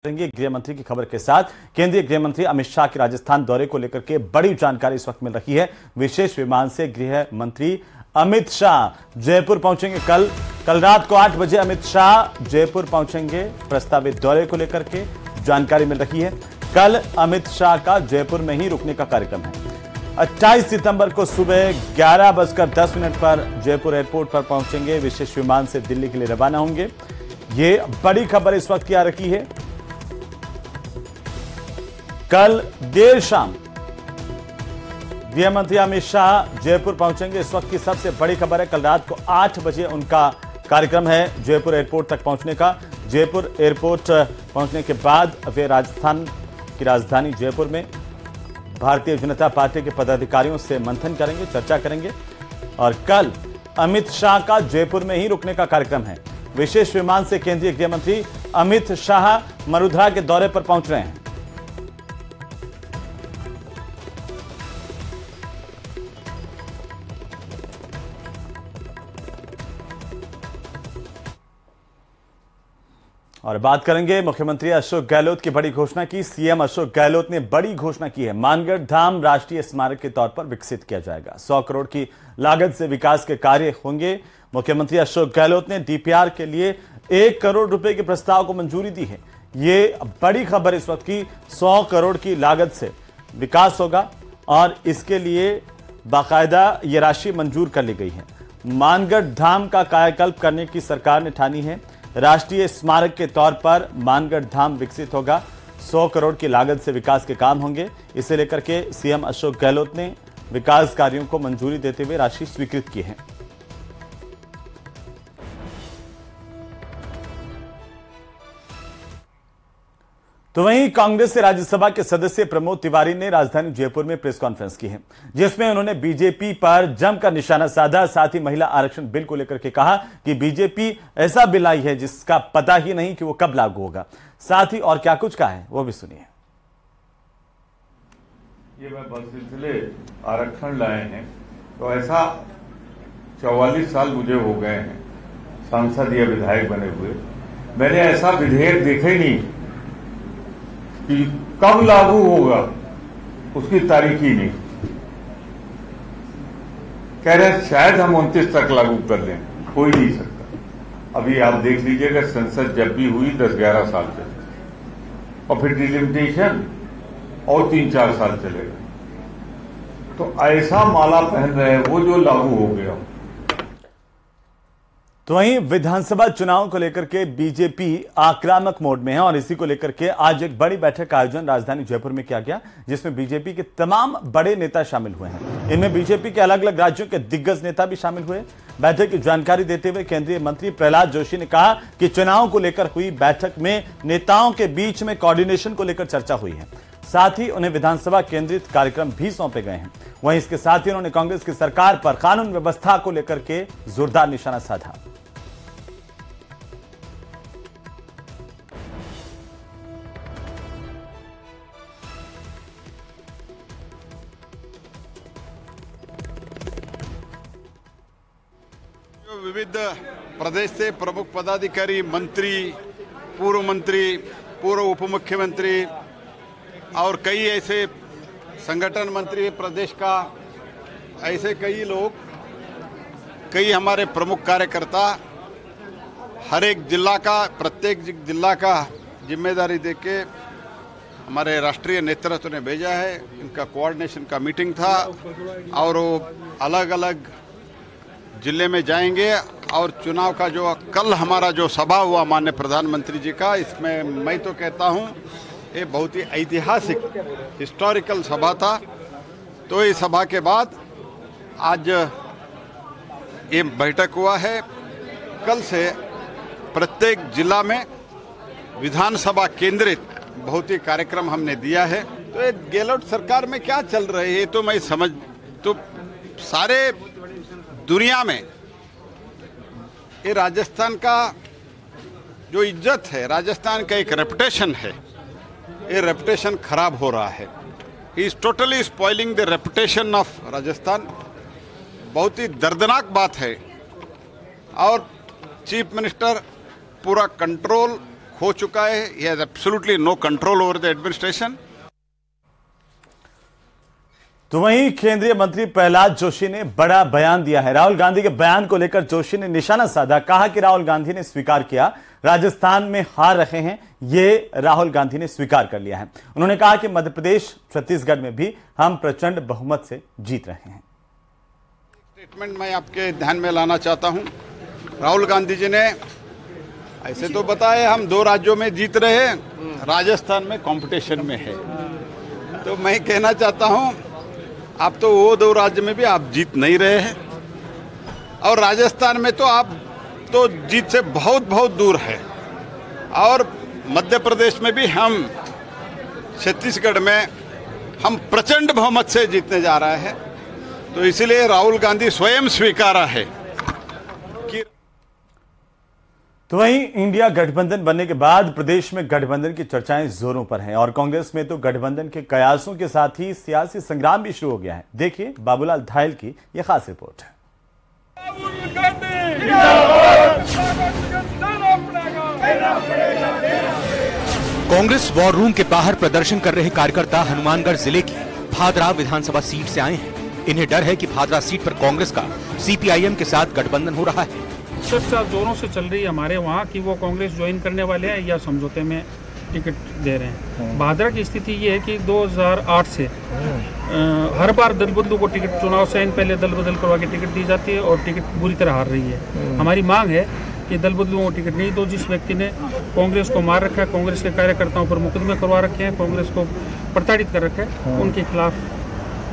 करेंगे गृह मंत्री की खबर के साथ। केंद्रीय गृह मंत्री अमित शाह के राजस्थान दौरे को लेकर के बड़ी जानकारी इस वक्त मिल रही है। विशेष विमान से गृह मंत्री अमित शाह जयपुर पहुंचेंगे। कल रात को 8 बजे अमित शाह जयपुर पहुंचेंगे। प्रस्तावित दौरे को लेकर के जानकारी मिल रही है। कल अमित शाह का जयपुर में ही रुकने का कार्यक्रम है। 28 सितंबर को सुबह 11:10 पर जयपुर एयरपोर्ट पर पहुंचेंगे। विशेष विमान से दिल्ली के लिए रवाना होंगे। ये बड़ी खबर इस वक्त की आ रही है। कल देर शाम गृह मंत्री अमित शाह जयपुर पहुंचेंगे। इस वक्त की सबसे बड़ी खबर है, कल रात को 8 बजे उनका कार्यक्रम है जयपुर एयरपोर्ट तक पहुंचने का। जयपुर एयरपोर्ट पहुंचने के बाद वे राजस्थान की राजधानी जयपुर में भारतीय जनता पार्टी के पदाधिकारियों से मंथन करेंगे, चर्चा करेंगे और कल अमित शाह का जयपुर में ही रुकने का कार्यक्रम है। विशेष विमान से केंद्रीय गृह मंत्री अमित शाह मरुधरा के दौरे पर पहुंच रहे हैं। और बात करेंगे मुख्यमंत्री अशोक गहलोत की बड़ी घोषणा की। सीएम अशोक गहलोत ने बड़ी घोषणा की है। मानगढ़ धाम राष्ट्रीय स्मारक के तौर पर विकसित किया जाएगा। 100 करोड़ की लागत से विकास के कार्य होंगे। मुख्यमंत्री अशोक गहलोत ने डीपीआर के लिए 1 करोड़ रुपए के प्रस्ताव को मंजूरी दी है। ये बड़ी खबर इस वक्त की। 100 करोड़ की लागत से विकास होगा और इसके लिए बाकायदा ये राशि मंजूर कर ली गई है। मानगढ़ धाम का कायाकल्प करने की सरकार ने ठानी है। राष्ट्रीय स्मारक के तौर पर मानगढ़ धाम विकसित होगा। 100 करोड़ की लागत से विकास के काम होंगे। इसे लेकर के सीएम अशोक गहलोत ने विकास कार्यों को मंजूरी देते हुए राशि स्वीकृत की है। तो वहीं कांग्रेस से राज्यसभा के सदस्य प्रमोद तिवारी ने राजधानी जयपुर में प्रेस कॉन्फ्रेंस की है, जिसमें उन्होंने बीजेपी पर जमकर निशाना साधा। साथ ही महिला आरक्षण बिल को लेकर के कहा कि बीजेपी ऐसा बिल आई है जिसका पता ही नहीं कि वो कब लागू होगा। साथ ही और क्या कुछ कहा है वो भी सुनिए। ये मैं बस सिलसिले आरक्षण लाए हैं तो ऐसा 44 साल मुझे हो गए हैं सांसद या विधायक बने हुए, मैंने ऐसा विधेयक देखा ही नहीं कि कब लागू होगा उसकी तारीख ही नहीं। कह रहे शायद हम 29 तक लागू कर लें, हो ही नहीं सकता। अभी आप देख लीजिएगा संसद जब भी हुई 10-11 साल चले और फिर डिलिमिटेशन और 3-4 साल चलेगा। तो ऐसा माला पहन रहे हैं वो जो लागू हो गया। तो वहीं विधानसभा चुनाव को लेकर के बीजेपी आक्रामक मोड में है और इसी को लेकर के आज एक बड़ी बैठक का आयोजन राजधानी जयपुर में किया गया, जिसमें बीजेपी के तमाम बड़े नेता शामिल हुए हैं। इनमें बीजेपी के अलग अलग राज्यों के दिग्गज नेता भी शामिल हुए। बैठक की जानकारी देते हुए केंद्रीय मंत्री प्रहलाद जोशी ने कहा कि चुनाव को लेकर हुई बैठक में नेताओं के बीच में कोऑर्डिनेशन को लेकर चर्चा हुई है। साथ ही उन्हें विधानसभा केंद्रित कार्यक्रम भी सौंपे गए हैं। वहीं इसके साथ ही उन्होंने कांग्रेस की सरकार पर कानून व्यवस्था को लेकर के जोरदार निशाना साधा। विविध प्रदेश से प्रमुख पदाधिकारी, मंत्री, पूर्व उप मुख्यमंत्री और कई ऐसे संगठन मंत्री प्रदेश का, ऐसे कई लोग, कई हमारे प्रमुख कार्यकर्ता हर एक जिला का, प्रत्येक जिला का जिम्मेदारी देके हमारे राष्ट्रीय नेतृत्व ने भेजा है। इनका कोऑर्डिनेशन का मीटिंग था और वो अलग अलग जिले में जाएंगे और चुनाव का जो कल हमारा जो सभा हुआ माननीय प्रधानमंत्री जी का, इसमें मैं तो कहता हूं ये बहुत ही ऐतिहासिक हिस्टोरिकल सभा था। तो इस सभा के बाद आज ये बैठक हुआ है। कल से प्रत्येक जिला में विधानसभा केंद्रित बहुत ही कार्यक्रम हमने दिया है। तो ये गहलोत सरकार में क्या चल रही है तो मैं समझ, तो सारे दुनिया में ये राजस्थान का जो इज्जत है, राजस्थान का एक रेपुटेशन है, ये रेपुटेशन खराब हो रहा है। He is totally spoiling the reputation of Rajasthan. बहुत ही दर्दनाक बात है और चीफ मिनिस्टर पूरा कंट्रोल खो चुका है। He has absolutely no control over the administration. तो वहीं केंद्रीय मंत्री प्रहलाद जोशी ने बड़ा बयान दिया है। राहुल गांधी के बयान को लेकर जोशी ने निशाना साधा। कहा कि राहुल गांधी ने स्वीकार किया राजस्थान में हार रहे हैं, ये राहुल गांधी ने स्वीकार कर लिया है। उन्होंने कहा कि मध्य प्रदेश, छत्तीसगढ़ में भी हम प्रचंड बहुमत से जीत रहे हैं। स्टेटमेंट मैं आपके ध्यान में लाना चाहता हूं। राहुल गांधी जी ने ऐसे तो बताया हम 2 राज्यों में जीत रहे हैं, राजस्थान में कंपटीशन में है। तो मैं कहना चाहता हूं आप तो वो 2 राज्य में भी आप जीत नहीं रहे हैं, और राजस्थान में तो आप तो जीत से बहुत बहुत दूर है, और मध्य प्रदेश में भी हम, छत्तीसगढ़ में हम प्रचंड बहुमत से जीतने जा रहे हैं। तो इसलिए राहुल गांधी स्वयं स्वीकारा है कि तो वहीं इंडिया गठबंधन बनने के बाद प्रदेश में गठबंधन की चर्चाएं जोरों पर हैं और कांग्रेस में तो गठबंधन के कयासों के साथ ही सियासी संग्राम भी शुरू हो गया है। देखिए बाबूलाल धायल की यह खास रिपोर्ट है। कांग्रेस वॉर रूम के बाहर प्रदर्शन कर रहे कार्यकर्ता हनुमानगढ़ जिले की भादरा विधानसभा सीट से आए हैं। इन्हें डर है कि भादरा सीट पर कांग्रेस का सीपीआईएम के साथ गठबंधन हो रहा है। चर्चा जोरों से चल रही है हमारे वहाँ कि वो कांग्रेस ज्वाइन करने वाले हैं या समझौते में टिकट दे रहे हैं। भादरा की स्थिति ये है कि 2008 से हर बार दल बदलू को टिकट, चुनाव से पहले दल बदल करवा के टिकट दी जाती है और टिकट बुरी तरह हार रही है। हमारी मांग है कि दल बदलुओं को टिकट नहीं दो। जिस व्यक्ति ने कांग्रेस को मार रखा है, कांग्रेस के कार्यकर्ताओं पर मुकदमे करवा रखे हैं, कांग्रेस को प्रताड़ित कर रखा है, उनके खिलाफ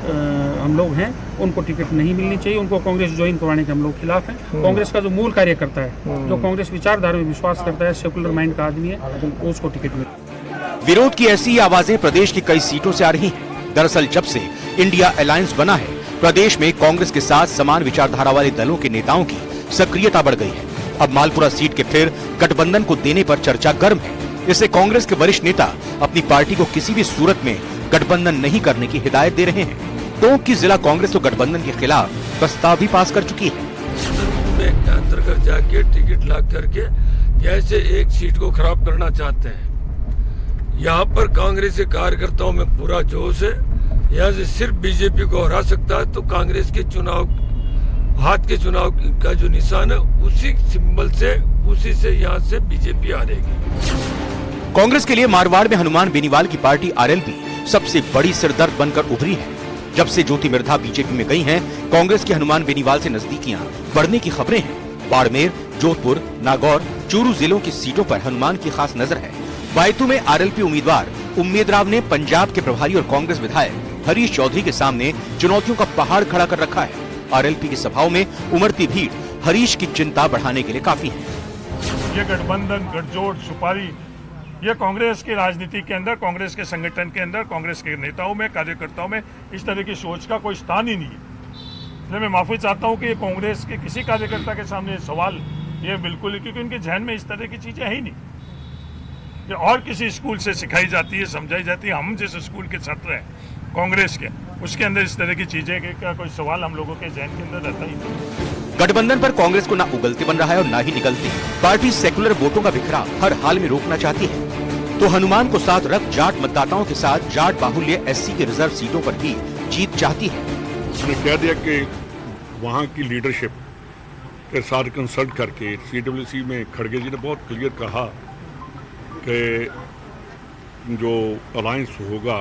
हम लोग हैं। उनको टिकट नहीं मिलनी चाहिए, उनको कांग्रेस ज्वाइन करवाने के हम लोग खिलाफ हैं। कांग्रेस का जो मूल कार्यकर्ता है, जो कांग्रेस विचारधारा में विश्वास करता है, सेकुलर माइंड का आदमी है, उसको टिकट मिले। विरोध की ऐसी ही आवाजें प्रदेश की कई सीटों से आ रही हैं। दरअसल जब से इंडिया अलायंस बना है, प्रदेश में कांग्रेस के साथ समान विचारधारा वाले दलों के नेताओं की सक्रियता बढ़ गई है। अब मालपुरा सीट के फिर गठबंधन को देने पर चर्चा गर्म है। इससे कांग्रेस के वरिष्ठ नेता अपनी पार्टी को किसी भी सूरत में गठबंधन नहीं करने की हिदायत दे रहे हैं। टोंक की जिला कांग्रेस तो गठबंधन के खिलाफ प्रस्ताव भी पास कर चुकी है। अंतर्गत जाके टिकट ला करके जैसे एक सीट को खराब करना चाहते हैं। यहाँ पर कांग्रेस के कार्यकर्ताओं में पूरा जोश है। यहाँ से सिर्फ बीजेपी को हरा सकता है, तो कांग्रेस के चुनाव, हाथ के चुनाव का जो निशान है, उसी सिंबल से, उसी से यहाँ से बीजेपी हारेगी। कांग्रेस के लिए मारवाड़ में हनुमान बेनीवाल की पार्टी आरएलपी सबसे बड़ी सिरदर्द बनकर उभरी है। जब से ज्योति मिर्धा बीजेपी में गई हैं, कांग्रेस की हनुमान बेनीवाल से नजदीकियां बढ़ने की खबरें हैं। बाड़मेर, जोधपुर, नागौर, चूरू जिलों की सीटों पर हनुमान की खास नजर है। बायतू में आरएलपी उम्मीदवार उम्मेद राव ने पंजाब के प्रभारी और कांग्रेस विधायक हरीश चौधरी के सामने चुनौतियों का पहाड़ खड़ा कर रखा है। आरएलपी की सभाओं में उमड़ती भीड़ हरीश की चिंता बढ़ाने के लिए काफी है। ये गठबंधन, गठजोड़, सुपारी, ये कांग्रेस की राजनीति के अंदर, कांग्रेस के संगठन के अंदर, कांग्रेस के नेताओं में, कार्यकर्ताओं में इस तरह की सोच का कोई स्थान ही नहीं है। इसलिए मैं माफी चाहता हूं कि कांग्रेस के किसी कार्यकर्ता के सामने सवाल ये बिल्कुल ही, क्योंकि उनके जहन में इस तरह की चीजें है ही नहीं। ये और किसी स्कूल से सिखाई जाती है, समझाई जाती है। हम जैसे स्कूल के छात्र हैं कांग्रेस के, उसके अंदर इस तरह की चीजें का कोई सवाल हम लोगों के जहन के अंदर रहता ही नहीं। गठबंधन पर कांग्रेस को ना उगलते बन रहा है और ना ही निकलते। पार्टी सेकुलर वोटों का बिखराव हर हाल में रोकना चाहती है, तो हनुमान को साथ रख जाट मतदाताओं के साथ जाट बाहुल्य एससी के रिजर्व सीटों पर भी जीत चाहती है। उसने कह दिया कि वहाँ की लीडरशिप के साथ कंसल्ट करके सीडब्ल्यूसी में खड़गे जी ने बहुत क्लियर कहा कि जो अलायंस होगा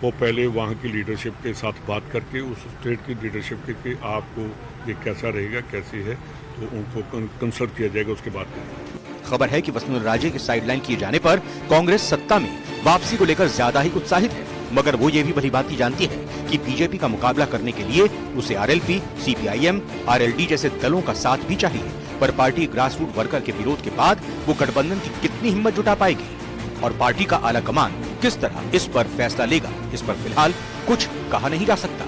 वो पहले वहाँ की लीडरशिप के साथ बात करके उस स्टेट की लीडरशिप के आपको ये कैसा रहेगा, कैसे है, तो उनको कंसल्ट किया जाएगा, उसके बाद खबर है कि वसुंधरा राजे के साइडलाइन किए जाने पर कांग्रेस सत्ता में वापसी को लेकर ज्यादा ही उत्साहित है। मगर वो ये भी भलीभांति जानती है कि बीजेपी का मुकाबला करने के लिए उसे आरएलपी, सीपीआईएम, आरएलडी जैसे दलों का साथ भी चाहिए। पर पार्टी ग्रासरूट वर्कर के विरोध के बाद वो गठबंधन की कितनी हिम्मत जुटा पाएगी और पार्टी का आला कमान किस तरह इस पर फैसला लेगा, इस पर फिलहाल कुछ कहा नहीं जा सकता।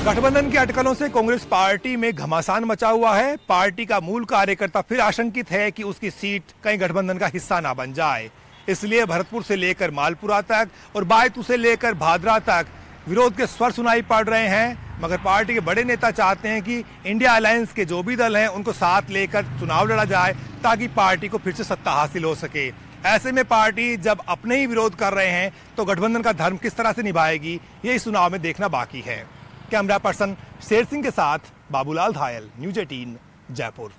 गठबंधन की अटकलों से कांग्रेस पार्टी में घमासान मचा हुआ है। पार्टी का मूल कार्यकर्ता फिर आशंकित है कि उसकी सीट कहीं गठबंधन का हिस्सा ना बन जाए। इसलिए भरतपुर से लेकर मालपुरा तक और बायतू से लेकर भादरा तक विरोध के स्वर सुनाई पड़ रहे हैं। मगर पार्टी के बड़े नेता चाहते हैं कि इंडिया अलायंस के जो भी दल हैं उनको साथ लेकर चुनाव लड़ा जाए, ताकि पार्टी को फिर से सत्ता हासिल हो सके। ऐसे में पार्टी जब अपने ही विरोध कर रहे हैं तो गठबंधन का धर्म किस तरह से निभाएगी, ये इस चुनाव में देखना बाकी है। कैमरा पर्सन शेर सिंह के साथ बाबूलाल धायल, न्यूज 18 जयपुर।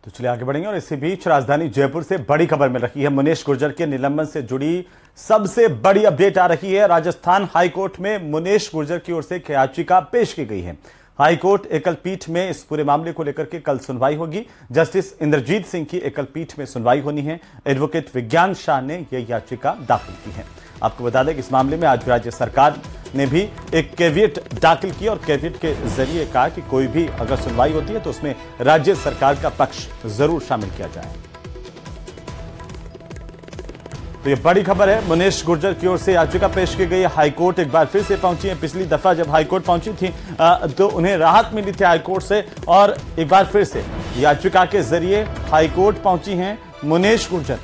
तो चलिए आगे बढ़ेंगे और इसी बीच राजधानी जयपुर से बड़ी खबर मिल रही है। मुनेश गुर्जर के निलंबन से जुड़ी सबसे बड़ी अपडेट आ रही है। राजस्थान हाईकोर्ट में मुनेश गुर्जर की ओर से एक याचिका पेश की गई है। हाईकोर्ट एकल पीठ में इस पूरे मामले को लेकर के कल सुनवाई होगी। जस्टिस इंद्रजीत सिंह की एकल पीठ में सुनवाई होनी है। एडवोकेट विज्ञान शाह ने यह याचिका दाखिल की है। आपको बता दें कि इस मामले में आज राज्य सरकार ने भी एक कैविएट दाखिल की और कैविएट के जरिए कहा कि कोई भी अगर सुनवाई होती है तो उसमें राज्य सरकार का पक्ष जरूर शामिल किया जाए। तो ये बड़ी खबर है। मुनेश गुर्जर की ओर से याचिका पेश की गई है। हाईकोर्ट एक बार फिर से पहुंची है। पिछली दफा जब हाईकोर्ट पहुंची थी तो उन्हें राहत मिली थी हाईकोर्ट से, और एक बार फिर से याचिका के जरिए हाईकोर्ट पहुंची हैं मुनेश गुर्जर।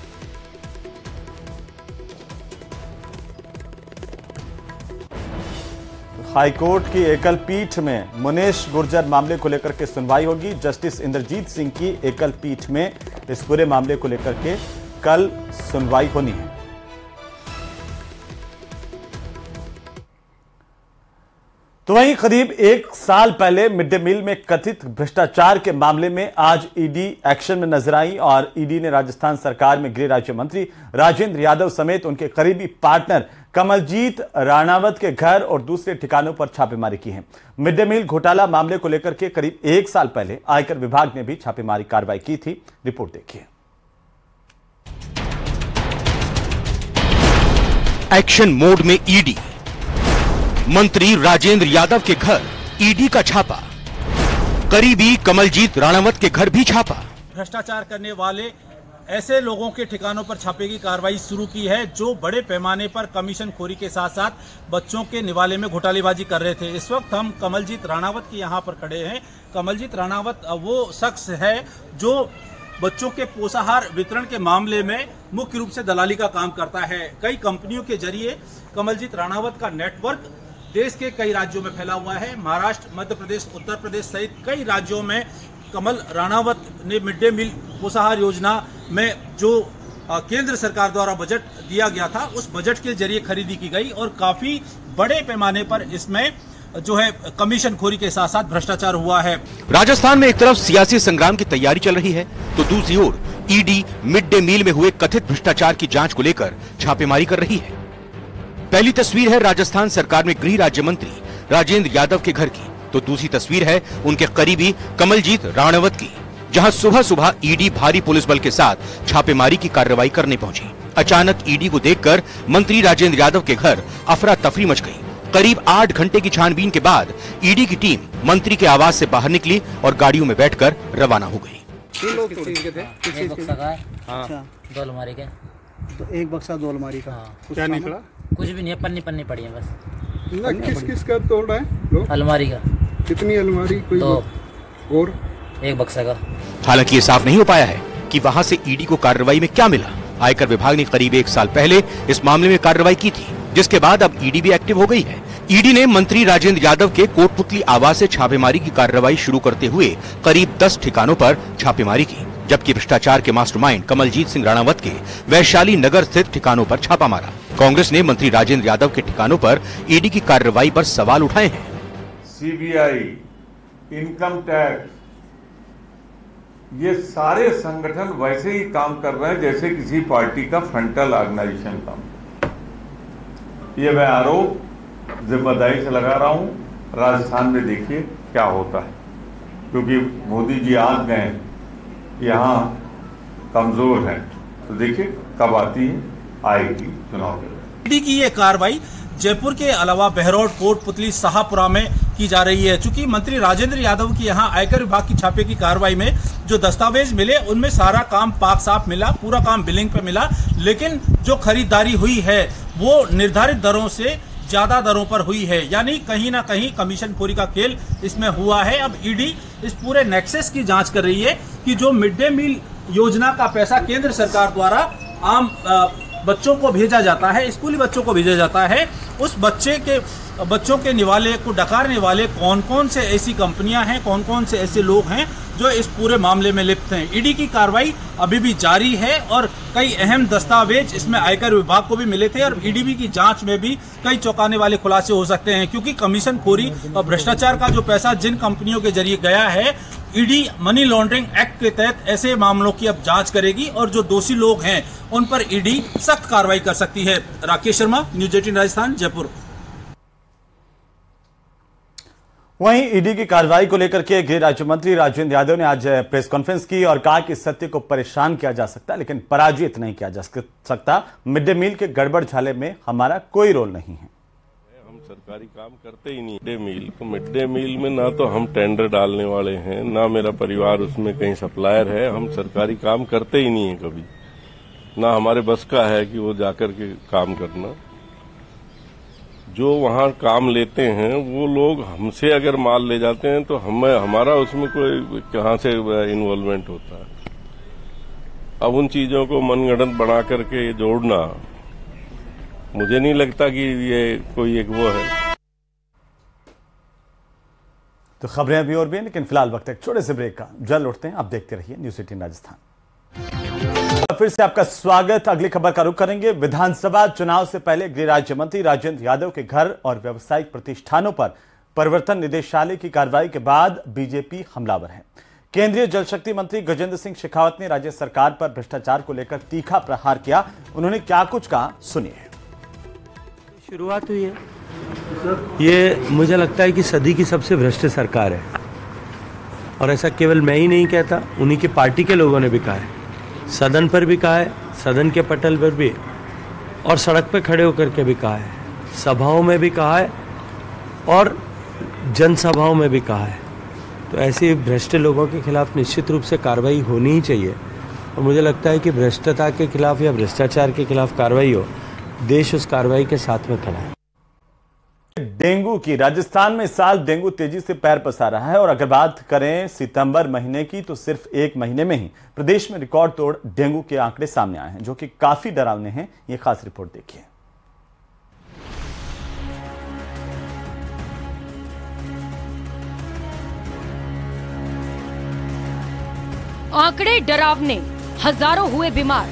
हाईकोर्ट की एकल पीठ में मुनेश गुर्जर मामले को लेकर के सुनवाई होगी। जस्टिस इंद्रजीत सिंह की एकल पीठ में इस पूरे मामले को लेकर के कल सुनवाई होनी है। तो वहीं करीब एक साल पहले मिड डे मील में कथित भ्रष्टाचार के मामले में आज ईडी एक्शन में नजर आई और ईडी ने राजस्थान सरकार में गृह राज्य मंत्री राजेंद्र यादव समेत उनके करीबी पार्टनर कमलजीत राणावत के घर और दूसरे ठिकानों पर छापेमारी की है। मिड डे मील घोटाला मामले को लेकर के करीब एक साल पहले आयकर विभाग ने भी छापेमारी कार्रवाई की थी। रिपोर्ट देखिए। एक्शन मोड में ईडी, मंत्री राजेंद्र यादव के घर ईडी का छापा, करीबी कमलजीत राणावत के घर भी छापा। भ्रष्टाचार करने वाले ऐसे लोगों के ठिकानों पर छापे की कार्रवाई शुरू की है जो बड़े पैमाने पर कमीशन खोरी के साथ साथ बच्चों के निवाले में घोटालेबाजी कर रहे थे। इस वक्त हम कमलजीत राणावत के यहाँ पर खड़े हैं। कमलजीत राणावत वो शख्स है जो बच्चों के पोषाहार वितरण के मामले में मुख्य रूप से दलाली का काम करता है। कई कंपनियों के जरिए कमलजीत राणावत का नेटवर्क देश के कई राज्यों में फैला हुआ है। महाराष्ट्र, मध्य प्रदेश, उत्तर प्रदेश सहित कई राज्यों में कमल राणावत ने मिड डे मील पोषाहार योजना में जो केंद्र सरकार द्वारा बजट दिया गया था उस बजट के जरिए खरीदी की गई और काफी बड़े पैमाने पर इसमें जो है कमीशन खोरी के साथ साथ भ्रष्टाचार हुआ है। राजस्थान में एक तरफ सियासी संग्राम की तैयारी चल रही है तो दूसरी ओर ईडी मिड डे मील में हुए कथित भ्रष्टाचार की जांच को लेकर छापेमारी कर रही है। पहली तस्वीर है राजस्थान सरकार में गृह राज्य मंत्री राजेंद्र यादव के घर की, तो दूसरी तस्वीर है उनके करीबी कमलजीत राणावत की, जहां सुबह सुबह ईडी भारी पुलिस बल के साथ छापेमारी की कार्रवाई करने पहुंची। अचानक ईडी को देखकर मंत्री राजेंद्र यादव के घर अफरा तफरी मच गई। करीब 8 घंटे की छानबीन के बाद ईडी की टीम मंत्री के आवास से बाहर निकली और गाड़ियों में बैठकर रवाना हो गई। दो अलमारी के, तो एक बक्सा 2 अलमारी का। क्या निकला? कुछ भी नहीं है, पन्नी पड़ी है बस। किस का तोड़ा है? अलमारी का। कितनी अलमारी? कोई 2 और एक बक्सा का। हालांकि ये साफ नहीं हो पाया है कि वहां से ईडी को कार्रवाई में क्या मिला। आयकर विभाग ने करीब 1 साल पहले इस मामले में कार्रवाई की थी, जिसके बाद अब ईडी भी एक्टिव हो गई है। ईडी ने मंत्री राजेंद्र यादव के कोटपुतली आवास से छापेमारी की कार्रवाई शुरू करते हुए करीब 10 ठिकानों पर छापेमारी की, जबकि भ्रष्टाचार के मास्टरमाइंड कमलजीत सिंह राणावत के वैशाली नगर स्थित ठिकानों पर छापा मारा। कांग्रेस ने मंत्री राजेंद्र यादव के ठिकानों पर ईडी की कार्रवाई पर सवाल उठाए हैं। सीबीआई, इनकम टैक्स, ये सारे संगठन वैसे ही काम कर रहे हैं जैसे किसी पार्टी का फ्रंटल ऑर्गेनाइजेशन काम। ये मैं आरोप जिम्मेदारी से लगा रहा हूं। राजस्थान में देखिए क्या होता है, क्योंकि मोदी जी आ गए यहाँ कमजोर हैं, तो देखिए कब आती है, आएगी चुनाव के बाद। ईडी की ये कार्रवाई जयपुर के अलावा बहरौड, कोटपुतली, शाहपुरा में की जा रही है। चूंकि मंत्री राजेंद्र यादव की यहाँ आयकर विभाग की छापे की कार्रवाई में जो दस्तावेज मिले उनमें सारा काम पाक साफ मिला, पूरा काम बिलिंग पे मिला, लेकिन जो खरीदारी हुई है वो निर्धारित दरों से ज्यादा दरों पर हुई है, यानी कहीं ना कहीं कमीशन खोरी का खेल इसमें हुआ है। अब ईडी इस पूरे नेक्सस की जांच कर रही है कि जो मिड डे मील योजना का पैसा केंद्र सरकार द्वारा आम बच्चों को भेजा जाता है, स्कूली बच्चों को भेजा जाता है, उस बच्चों के निवाले को डकारने वाले कौन कौन से ऐसी कंपनियां हैं, कौन कौन से ऐसे लोग हैं, जो इस पूरे मामले में लिप्त हैं। ईडी की कार्रवाई अभी भी जारी है और कई अहम दस्तावेज इसमें आयकर विभाग को भी मिले थे और ईडी की जांच में भी कई चौंकाने वाले खुलासे हो सकते हैं, क्योंकि कमीशन खोरी और भ्रष्टाचार का जो पैसा जिन कंपनियों के जरिए गया है, ईडी मनी लॉन्ड्रिंग एक्ट के तहत ऐसे मामलों की अब जांच करेगी और जो दोषी लोग हैं उन पर ईडी सख्त कार्रवाई कर सकती है। राकेश शर्मा, न्यूज 18 राजस्थान, जयपुर। वहीं ईडी की कार्रवाई को लेकर के गृह राज्य मंत्री राजेंद्र यादव ने आज प्रेस कॉन्फ्रेंस की और कहा कि सत्य को परेशान किया जा सकता है लेकिन पराजित नहीं किया जा सकता। मिड डे मील के गड़बड़ झाले में हमारा कोई रोल नहीं है। हम सरकारी काम करते ही नहीं। मिड डे मील में ना तो हम टेंडर डालने वाले हैं, ना मेरा परिवार उसमें कहीं सप्लायर है। हम सरकारी काम करते ही नहीं है कभी, ना हमारे बस का है कि वो जाकर के काम करना। जो वहाँ काम लेते हैं वो लोग हमसे अगर माल ले जाते हैं तो हमारा उसमें कोई कहाँ से इन्वॉल्वमेंट होता है। अब उन चीजों को मनगढ़ंत बना करके जोड़ना, मुझे नहीं लगता कि ये कोई एक वो है। तो खबरें अभी और भी हैं, लेकिन फिलहाल वक्त एक छोटे से ब्रेक का। जल्द लौटते हैं, आप देखते रहिए न्यूज 18 राजस्थान। फिर से आपका स्वागत। अगली खबर का रुख करेंगे। विधानसभा चुनाव से पहले गृह राज्य मंत्री राजेंद्र यादव के घर और व्यावसायिक प्रतिष्ठानों पर प्रवर्तन निदेशालय की कार्रवाई के बाद बीजेपी हमलावर है। केंद्रीय जल शक्ति मंत्री गजेंद्र सिंह शेखावत ने राज्य सरकार पर भ्रष्टाचार को लेकर तीखा प्रहार किया। उन्होंने क्या कुछ कहा, सुनिए। शुरुआत हुई है, ये मुझे लगता है कि सदी की सबसे भ्रष्ट सरकार है और ऐसा केवल मैं ही नहीं कहता, उन्हीं की पार्टी के लोगों ने भी कहा है, सदन पर भी कहा है, सदन के पटल पर भी और सड़क पर खड़े होकर के भी कहा है, सभाओं में भी कहा है और जनसभाओं में भी कहा है। तो ऐसे भ्रष्ट लोगों के खिलाफ निश्चित रूप से कार्रवाई होनी ही चाहिए और मुझे लगता है कि भ्रष्टता के खिलाफ या भ्रष्टाचार के खिलाफ कार्रवाई हो, देश उस कार्रवाई के साथ में खड़ा है। डेंगू की, राजस्थान में इस साल डेंगू तेजी से पैर पसार रहा है और अगर बात करें सितंबर महीने की तो सिर्फ एक महीने में ही प्रदेश में रिकॉर्ड तोड़ डेंगू के आंकड़े सामने आए हैं, जो कि काफी डरावने हैं। ये खास रिपोर्ट देखिए। आंकड़े डरावने, हजारों हुए बीमार,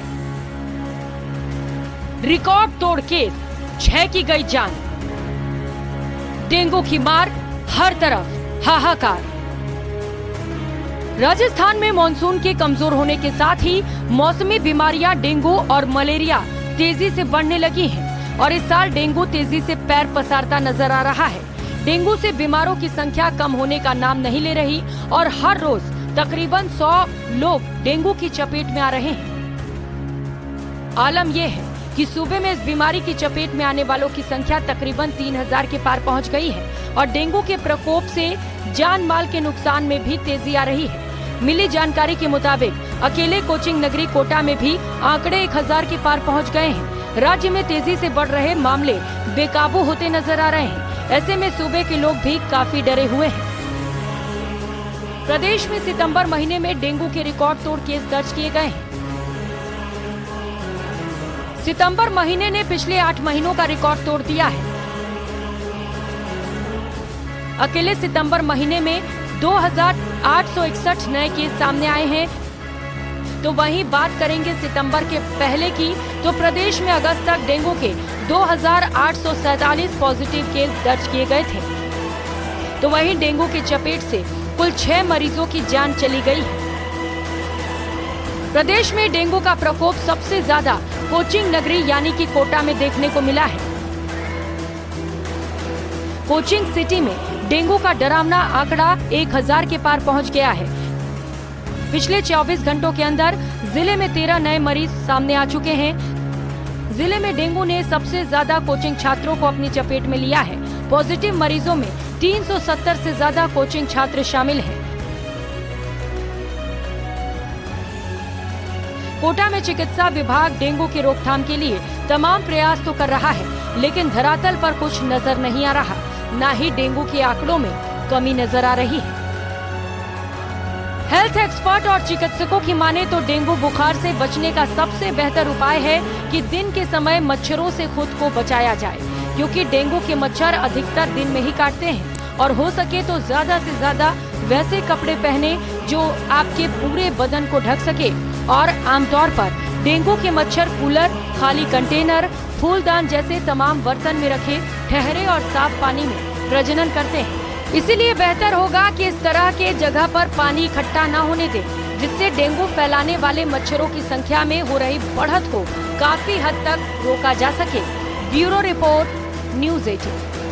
रिकॉर्ड तोड़ केस, 6 की गई जान, डेंगू की मार, हर तरफ हाहाकार। राजस्थान में मॉनसून के कमजोर होने के साथ ही मौसमी बीमारियां डेंगू और मलेरिया तेजी से बढ़ने लगी हैं और इस साल डेंगू तेजी से पैर पसारता नजर आ रहा है। डेंगू से बीमारों की संख्या कम होने का नाम नहीं ले रही और हर रोज तकरीबन 100 लोग डेंगू की चपेट में आ रहे हैं। आलम यह है कि सूबे में इस बीमारी की चपेट में आने वालों की संख्या तकरीबन 3000 के पार पहुंच गई है और डेंगू के प्रकोप से जान माल के नुकसान में भी तेजी आ रही है। मिली जानकारी के मुताबिक अकेले कोचिंग नगरी कोटा में भी आंकड़े 1000 के पार पहुंच गए हैं। राज्य में तेजी से बढ़ रहे मामले बेकाबू होते नजर आ रहे हैं। ऐसे में सूबे के लोग भी काफी डरे हुए हैं। प्रदेश में सितंबर महीने में डेंगू के रिकॉर्ड तोड़ केस दर्ज किए गए हैं। सितंबर महीने ने पिछले 8 महीनों का रिकॉर्ड तोड़ दिया है। अकेले सितंबर महीने में 2861 नए केस सामने आए हैं। तो वहीं बात करेंगे सितंबर के पहले की, तो प्रदेश में अगस्त तक डेंगू के 2847 पॉजिटिव केस दर्ज किए गए थे। तो वहीं डेंगू की चपेट से कुल 6 मरीजों की जान चली गई है। प्रदेश में डेंगू का प्रकोप सबसे ज्यादा कोचिंग नगरी यानी कि कोटा में देखने को मिला है। कोचिंग सिटी में डेंगू का डरावना आंकड़ा 1000 के पार पहुंच गया है। पिछले 24 घंटों के अंदर जिले में 13 नए मरीज सामने आ चुके हैं। जिले में डेंगू ने सबसे ज्यादा कोचिंग छात्रों को अपनी चपेट में लिया है। पॉजिटिव मरीजों में 370 से ज्यादा कोचिंग छात्र शामिल हैं। कोटा में चिकित्सा विभाग डेंगू की रोकथाम के लिए तमाम प्रयास तो कर रहा है, लेकिन धरातल पर कुछ नजर नहीं आ रहा। न ही डेंगू के आंकड़ों में कमी नजर आ रही है। हेल्थ एक्सपर्ट और चिकित्सकों की माने तो डेंगू बुखार से बचने का सबसे बेहतर उपाय है कि दिन के समय मच्छरों से खुद को बचाया जाए, क्योंकि डेंगू के मच्छर अधिकतर दिन में ही काटते हैं और हो सके तो ज्यादा से ज्यादा वैसे कपड़े पहने जो आपके पूरे बदन को ढक सके। और आमतौर पर डेंगू के मच्छर कूलर, खाली कंटेनर, फूलदान जैसे तमाम बर्तन में रखे ठहरे और साफ पानी में प्रजनन करते हैं। इसीलिए बेहतर होगा कि इस तरह के जगह पर पानी इकट्ठा न होने दें, जिससे डेंगू फैलाने वाले मच्छरों की संख्या में हो रही बढ़त को काफी हद तक रोका जा सके। Bureau report, news 18।